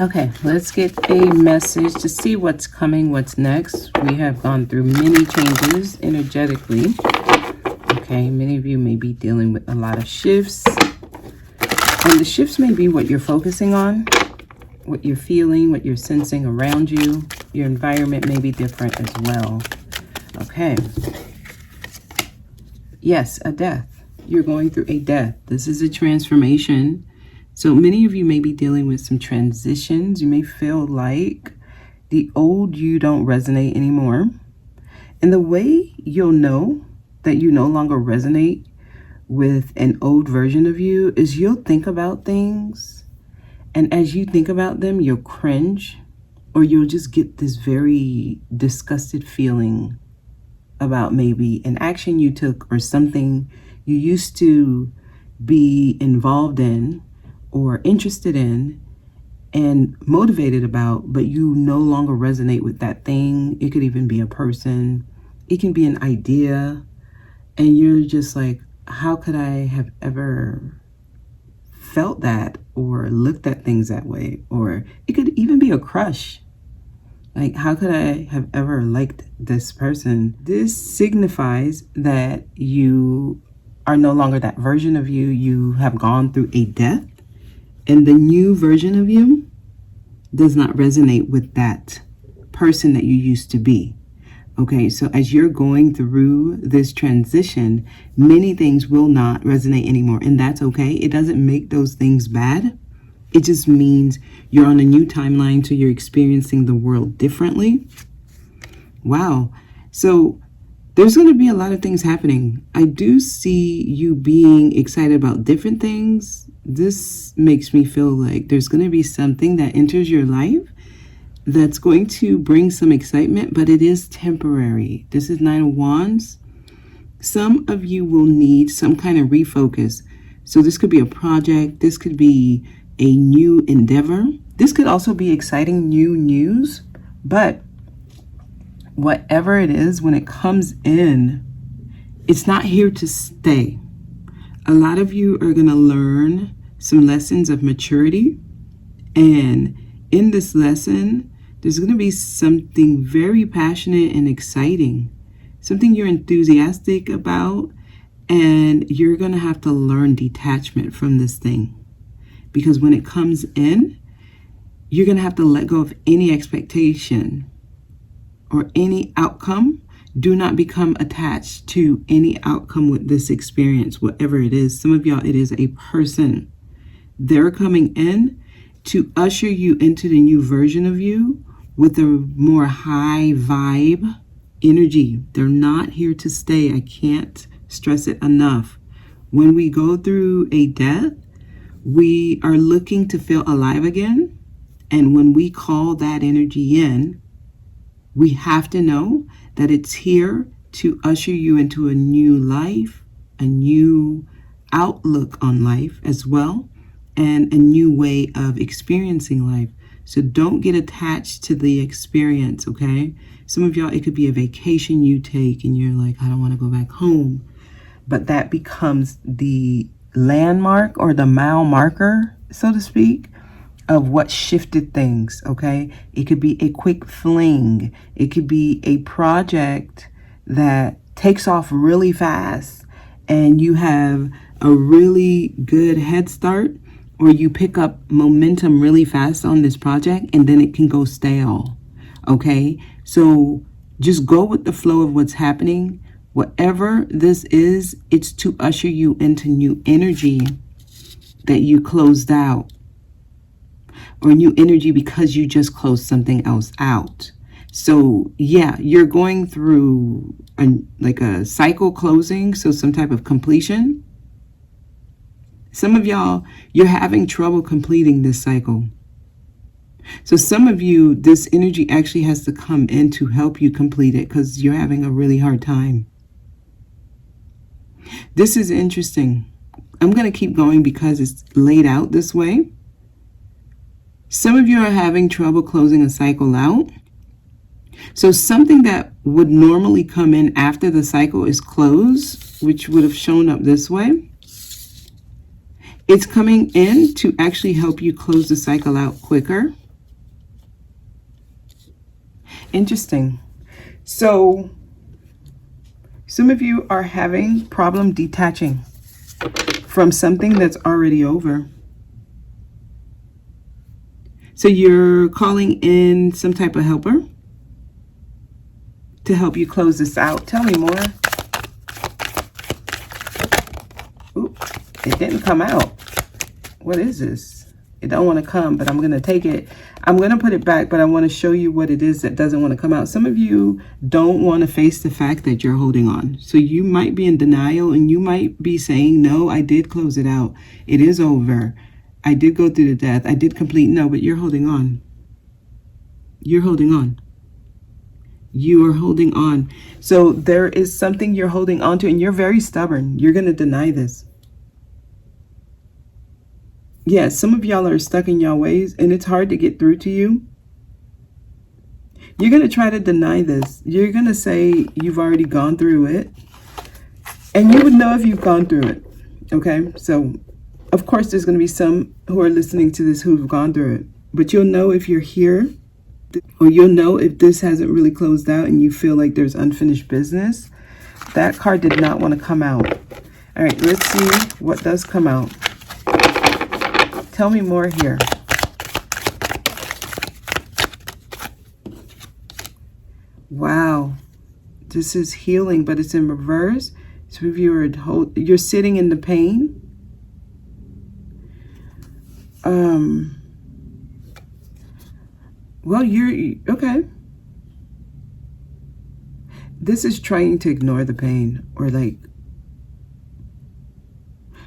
Okay, let's get a message to see what's coming, what's next. We have gone through many changes energetically. Okay, many of you may be dealing with a lot of shifts. And the shifts may be what you're focusing on, what you're feeling, what you're sensing around you. Your environment may be different as well. Okay. Yes, a death. You're going through a death. This is a transformation. So many of you may be dealing with some transitions. You may feel like the old you don't resonate anymore. And the way you'll know that you no longer resonate with an old version of you is you'll think about things. And as you think about them, you'll cringe, or you'll just get this very disgusted feeling about maybe an action you took or something you used to be involved in or interested in and motivated about, but you no longer resonate with that thing. It could even be a person. It can be an idea. And you're just like, how could I have ever felt that or looked at things that way? Or it could even be a crush. Like, how could I have ever liked this person? This signifies that you are no longer that version of you. You have gone through a death. And the new version of you does not resonate with that person that you used to be. Okay, so as you're going through this transition, many things will not resonate anymore. And that's okay. It doesn't make those things bad. It just means you're on a new timeline, so you're experiencing the world differently. Wow. So there's going to be a lot of things happening. I do see you being excited about different things. This makes me feel like there's going to be something that enters your life that's going to bring some excitement, but it is temporary. This is Nine of Wands. Some of you will need some kind of refocus. So this could be a project. This could be a new endeavor. This could also be exciting new news, but whatever it is, when it comes in, it's not here to stay. A lot of you are going to learn some lessons of maturity. And in this lesson, there's going to be something very passionate and exciting, something you're enthusiastic about, and you're going to have to learn detachment from this thing. Because when it comes in, you're going to have to let go of any expectation or any outcome. Do not become attached to any outcome with this experience, whatever it is. Some of y'all, it is a person. They're coming in to usher you into the new version of you with a more high vibe energy. They're not here to stay. I can't stress it enough. When we go through a death, we are looking to feel alive again. And when we call that energy in, we have to know that it's here to usher you into a new life, a new outlook on life as well, and a new way of experiencing life. So don't get attached to the experience, okay? Some of y'all, it could be a vacation you take and you're like, I don't want to go back home. But that becomes the landmark or the mile marker, so to speak, of what shifted things, okay? It could be a quick fling. It could be a project that takes off really fast and you have a really good head start, or you pick up momentum really fast on this project and then it can go stale, okay? So just go with the flow of what's happening. Whatever this is, it's to usher you into new energy that you closed out, or new energy because you just closed something else out. So yeah, you're going through a cycle closing, so some type of completion. Some of y'all, you're having trouble completing this cycle. So some of you, this energy actually has to come in to help you complete it because you're having a really hard time. This is interesting. I'm going to keep going because it's laid out this way. Some of you are having trouble closing a cycle out. So something that would normally come in after the cycle is closed, which would have shown up this way. It's coming in to actually help you close the cycle out quicker. Interesting. So some of you are having problem detaching from something that's already over. So you're calling in some type of helper to help you close this out. Tell me more. Ooh, it didn't come out. What is this? It don't want to come, but I'm going to take it. I'm going to put it back, but I want to show you what it is that doesn't want to come out. Some of you don't want to face the fact that you're holding on. So you might be in denial and you might be saying, no, I did close it out. It is over. I did go through the death. I did complete. No, but you're holding on. You're holding on. You are holding on. So there is something you're holding on to and you're very stubborn. You're going to deny this. Yeah, some of y'all are stuck in y'all ways and it's hard to get through to you. You're going to try to deny this. You're going to say you've already gone through it. And you would know if you've gone through it. Okay, so of course there's going to be some who are listening to this who've gone through it. But you'll know if you're here, or you'll know if this hasn't really closed out and you feel like there's unfinished business. That card did not want to come out. All right, let's see what does come out. Tell me more here. Wow. This is healing, but it's in reverse. So if you're sitting in the pain. Well, you're okay. This is trying to ignore the pain or like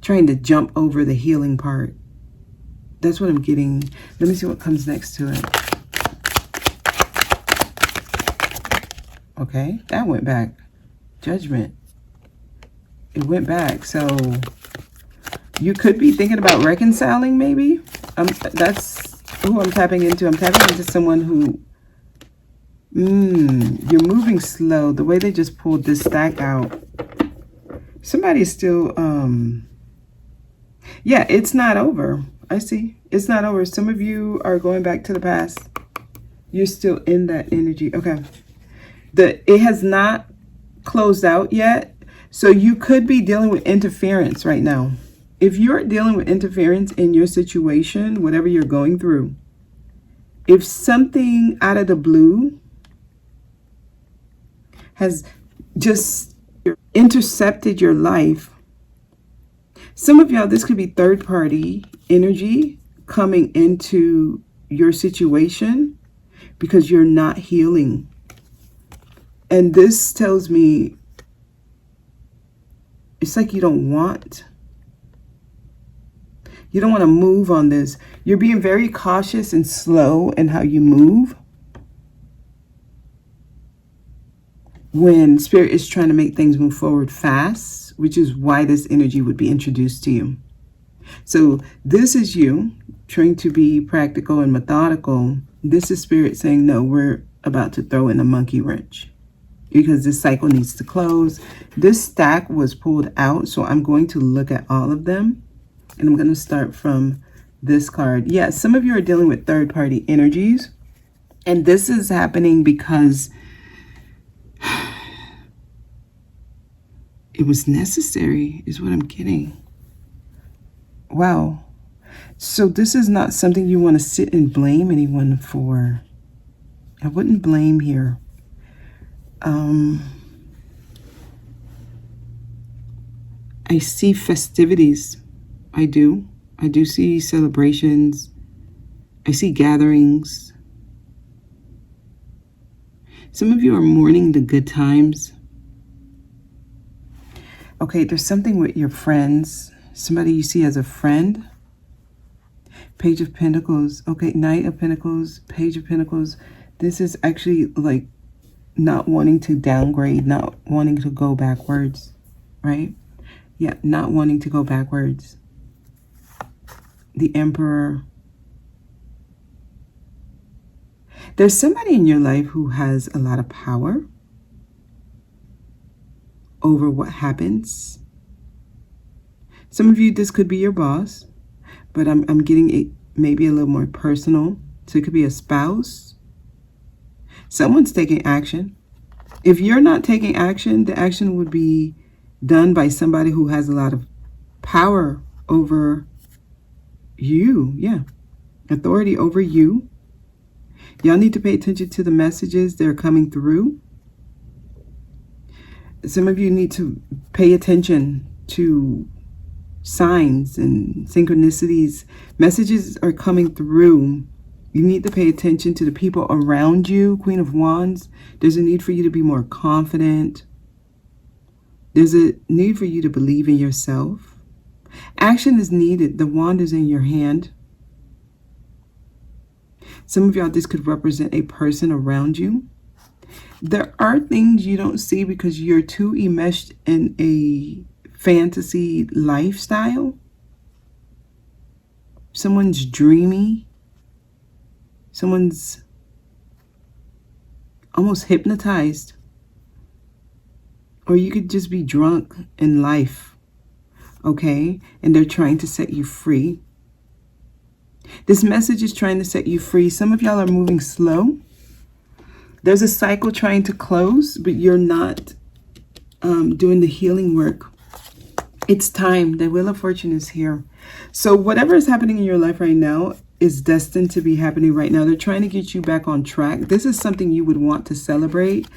trying to jump over the healing part. That's what I'm getting. Let me see what comes next to it. Okay, that went back. Judgment. It went back. So you could be thinking about reconciling maybe. That's who I'm tapping into. I'm tapping into someone who, you're moving slow. The way they just pulled this stack out. Somebody's still, yeah, it's not over. I see. It's not over. Some of you are going back to the past. You're still in that energy. Okay. It has not closed out yet. So you could be dealing with interference right now. If you're dealing with interference in your situation, whatever you're going through, if something out of the blue has just intercepted your life, some of y'all, this could be third party energy coming into your situation because you're not healing. And this tells me it's like you don't want to move on this. You're being very cautious and slow in how you move when Spirit is trying to make things move forward fast, which is why this energy would be introduced to you. So this is you trying to be practical and methodical. This is Spirit saying, no, we're about to throw in a monkey wrench because this cycle needs to close. This stack was pulled out, so I'm going to look at all of them. And I'm going to start from this card. Yeah, some of you are dealing with third-party energies. And this is happening because it was necessary, is what I'm getting. Wow. So this is not something you want to sit and blame anyone for. I wouldn't blame here. I see festivities. I do see celebrations. I see gatherings. Some of you are mourning the good times. Okay, there's something with your friends. Somebody you see as a friend. Page of Pentacles. Okay, Knight of Pentacles, Page of Pentacles. This is actually like not wanting to downgrade, not wanting to go backwards, right? Yeah, not wanting to go backwards. The Emperor. There's somebody in your life who has a lot of power over what happens. Some of you, this could be your boss, but I'm getting it maybe a little more personal. So it could be a spouse. Someone's taking action. If you're not taking action, the action would be done by somebody who has a lot of power over you. Yeah. Authority over you. Y'all need to pay attention to the messages that are coming through. Some of you need to pay attention to signs and synchronicities. Messages are coming through. You need to pay attention to the people around you. Queen of Wands, there's a need for you to be more confident. There's a need for you to believe in yourself. Action is needed. The wand is in your hand. Some of y'all, this could represent a person around you. There are things you don't see because you're too enmeshed in a fantasy lifestyle. Someone's dreamy. Someone's almost hypnotized. Or you could just be drunk in life. Okay? And they're trying to set you free. This message is trying to set you free. Some of y'all are moving slow. There's a cycle trying to close, but you're not doing the healing work. It's time. The Wheel of Fortune is here. So whatever is happening in your life right now is destined to be happening right now. They're trying to get you back on track. This is something you would want to celebrate.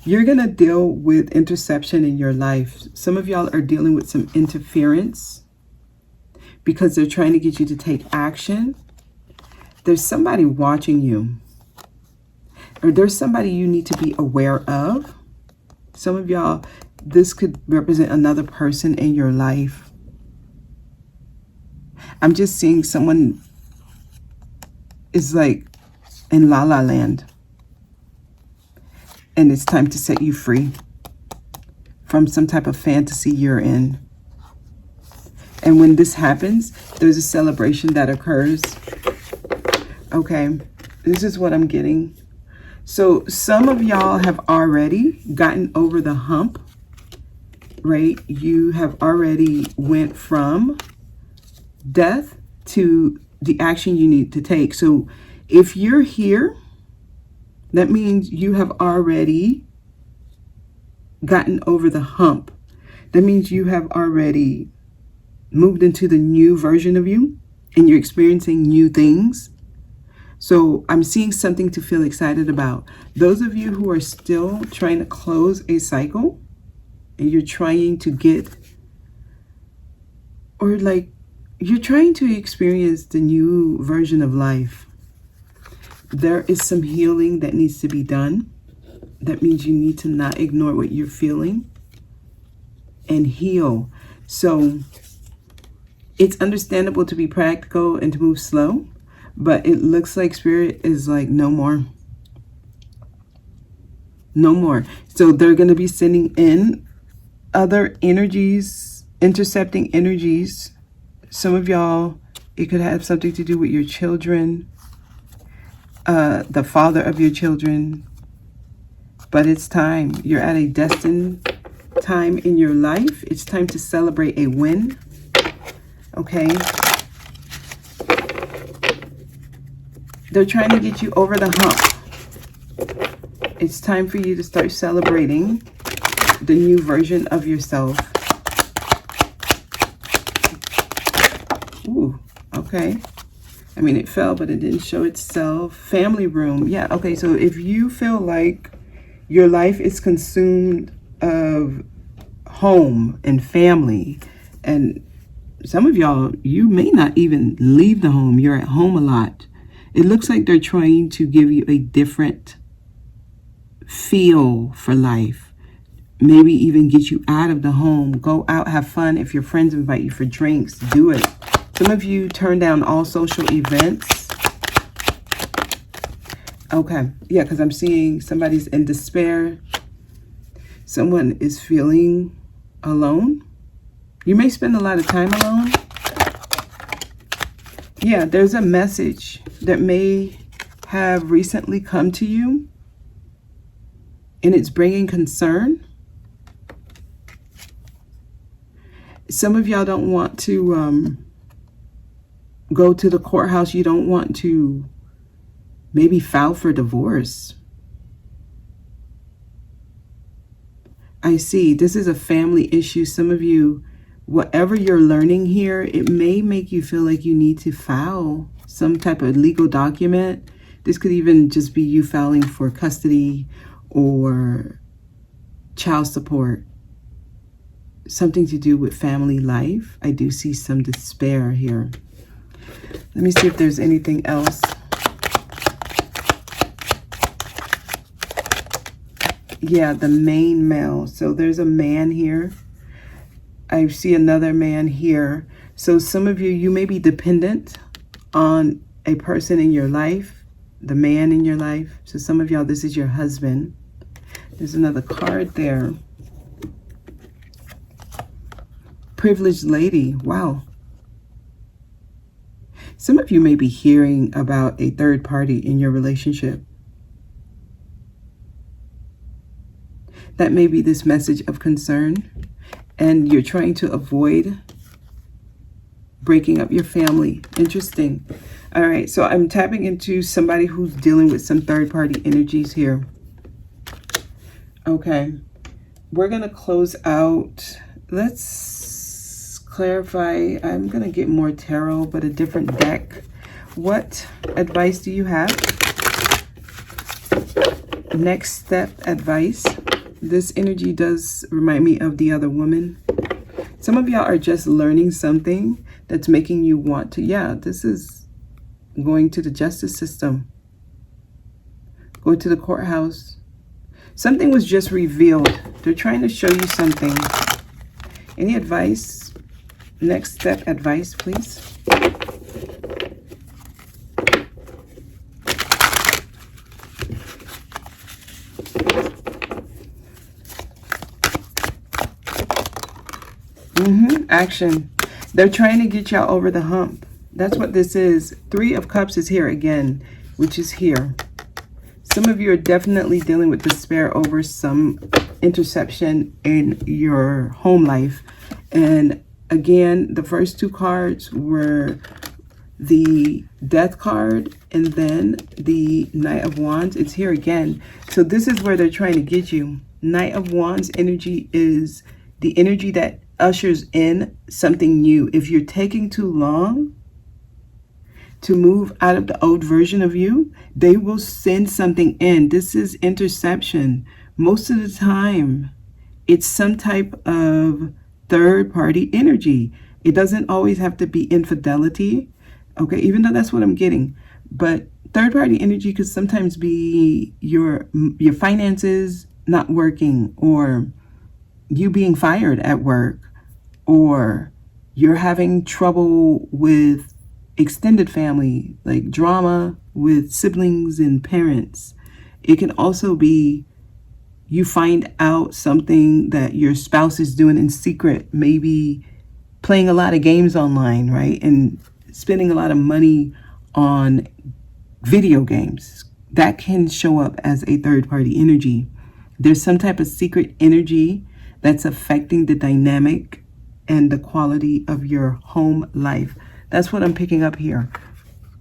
You're going to deal with interception in your life. Some of y'all are dealing with some interference because they're trying to get you to take action. There's somebody watching you. Or there's somebody you need to be aware of. Some of y'all, this could represent another person in your life. I'm just seeing someone is like in La La Land. And it's time to set you free from some type of fantasy you're in. And when this happens, there's a celebration that occurs. Okay, this is what I'm getting. So some of y'all have already gotten over the hump, right? You have already went from death to the action you need to take. So if you're here, that means you have already gotten over the hump. That means you have already moved into the new version of you and you're experiencing new things. So I'm seeing something to feel excited about. Those of you who are still trying to close a cycle and you're trying to get, or like you're trying to experience the new version of life, there is some healing that needs to be done. That means you need to not ignore what you're feeling and heal. So it's understandable to be practical and to move slow, but it looks like Spirit is like, no more. No more. So they're going to be sending in other energies, intercepting energies. Some of y'all, it could have something to do with your children, the father of your children. But it's time. You're at a destined time in your life. It's time to celebrate a win. Okay? They're trying to get you over the hump. It's time for you to start celebrating the new version of yourself. Ooh, okay. I mean, it fell, but it didn't show itself. Family room. Yeah, okay. So if you feel like your life is consumed of home and family, and some of y'all, you may not even leave the home. You're at home a lot. It looks like they're trying to give you a different feel for life. Maybe even get you out of the home. Go out, have fun. If your friends invite you for drinks, do it. Some of you turn down all social events. Okay, yeah, because I'm seeing somebody's in despair. Someone is feeling alone. You may spend a lot of time alone. Yeah, there's a message that may have recently come to you, and it's bringing concern. Some of y'all don't want to go to the courthouse. You don't want to maybe file for divorce. I see. This is a family issue. Some of you, whatever you're learning here, it may make you feel like you need to file some type of legal document. This could even just be you filing for custody or child support. Something to do with family life. I do see some despair here. Let me see if there's anything else. Yeah, the main male. So there's a man here. I see another man here. So some of you, you may be dependent on a person in your life, the man in your life. So some of y'all, this is your husband. There's another card there. Privileged lady. Wow. Some of you may be hearing about a third party in your relationship. That may be this message of concern, and you're trying to avoid breaking up your family. Interesting. All right, so I'm tapping into somebody who's dealing with some third-party energies here. Okay, we're going to close out. Let's clarify. I'm going to get more tarot, but a different deck. What advice do you have? Next step advice. This energy does remind me of the other woman. Some of y'all are just learning something that's making you want to, yeah, this is going to the justice system, going to the courthouse. Something was just revealed. They're trying to show you something. Any advice? Next step advice, please. Action. They're trying to get y'all over the hump. That's what this is. 3 of Cups is here again, which is here. Some of you are definitely dealing with despair over some interception in your home life. And again, the first 2 cards were the Death card and then the Knight of Wands. It's here again. So this is where they're trying to get you. Knight of Wands energy is the energy that ushers in something new. If you're taking too long to move out of the old version of you, they will send something in. This is interception. Most of the time, it's some type of third-party energy. It doesn't always have to be infidelity, okay, even though that's what I'm getting. But third-party energy could sometimes be your finances not working, or you being fired at work, or you're having trouble with extended family, like drama with siblings and parents. It can also be you find out something that your spouse is doing in secret, maybe playing a lot of games online, right? And spending a lot of money on video games. That can show up as a third-party energy. There's some type of secret energy that's affecting the dynamic and the quality of your home life. That's what I'm picking up here.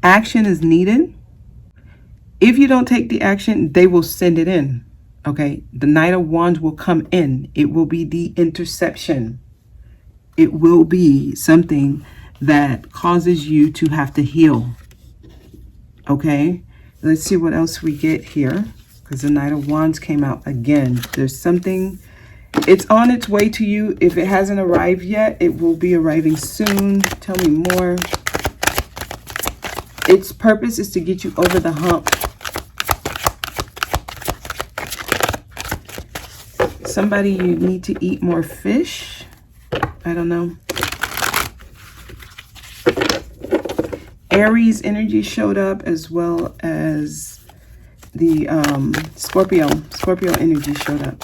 Action is needed. If you don't take the action, they will send it in. Okay, the Knight of Wands will come in. It will be the interception. It will be something that causes you to have to heal. Okay, let's see what else we get here, because the Knight of Wands came out again. There's something, it's on its way to you. If it hasn't arrived yet, it will be arriving soon. Tell me more. Its purpose is to get you over the hump. Somebody, you need to eat more fish. I don't know. Aries energy showed up, as well as the Scorpio energy showed up.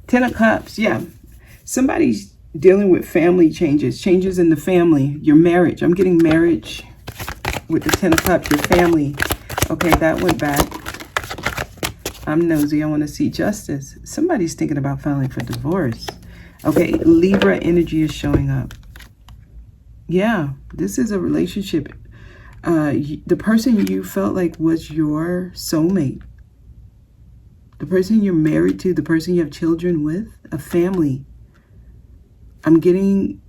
10 of Cups, yeah. Somebody's dealing with family changes in the family, your marriage. I'm getting marriage with the 10 of Cups, your family. Okay, that went back. I'm nosy. I want to see justice. Somebody's thinking about filing for divorce. Okay, Libra energy is showing up. Yeah, this is a relationship. The person you felt like was your soulmate. the person you're married to, the person you have children with, a family. I'm getting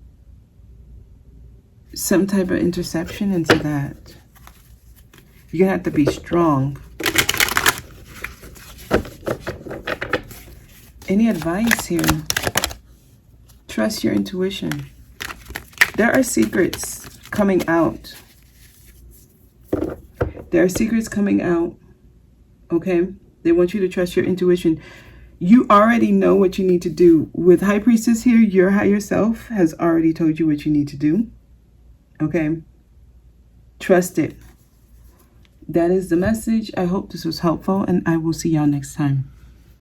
some type of interception into that. You're going to have to be strong. Any advice here? Trust your intuition. There are secrets coming out. There are secrets coming out. Okay? They want you to trust your intuition. You already know what you need to do. With High Priestess here, your higher self has already told you what you need to do. Okay? Trust it. That is the message. I hope this was helpful, and I will see y'all next time.